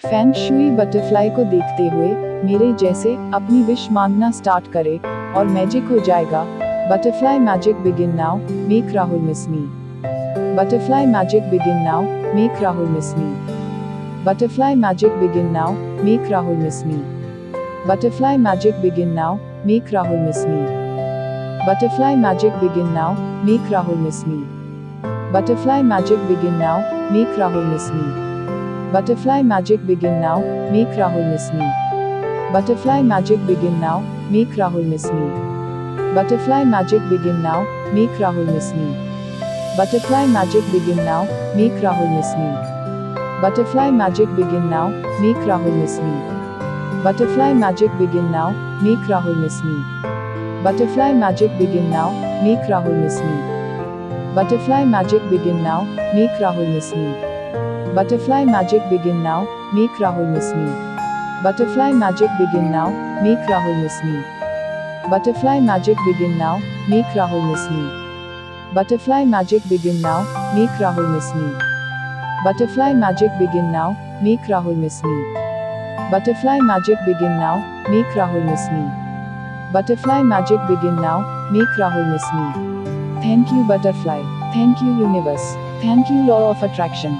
Feng shui butterfly को देखते हुए मेरे जैसे अपनी विश मांगना स्टार्ट करे और मैजिक हो जाएगा। Butterfly magic begin now, make Rahul miss me. Butterfly magic begin now, make Rahul miss me. Butterfly magic begin now, make Rahul miss me. Butterfly magic begin now, make Rahul miss me. Butterfly magic begin now, make Rahul miss me. Butterfly magic begin now, make Rahul miss me. Butterfly magic begin now, make Rahul miss me. Butterfly magic begin now, make Rahul miss me. Butterfly magic begin now, make Rahul miss me. Butterfly magic begin now, make Rahul miss me. Butterfly magic begin now, make Rahul miss me. Butterfly magic begin now, make Rahul miss me. Butterfly magic begin now, make Rahul miss me. Butterfly magic begin now, make Rahul miss me. Butterfly magic begin now, make Rahul miss me. Butterfly magic begin now, make Rahul miss me. Butterfly magic begin now, make Rahul miss me. Butterfly magic begin now, make Rahul miss me. Butterfly magic begin now, make Rahul miss me. Butterfly magic begin now, make Rahul miss me. Butterfly magic begin now, make Rahul miss me. Thank you butterfly. Thank you universe. Thank you law of attraction.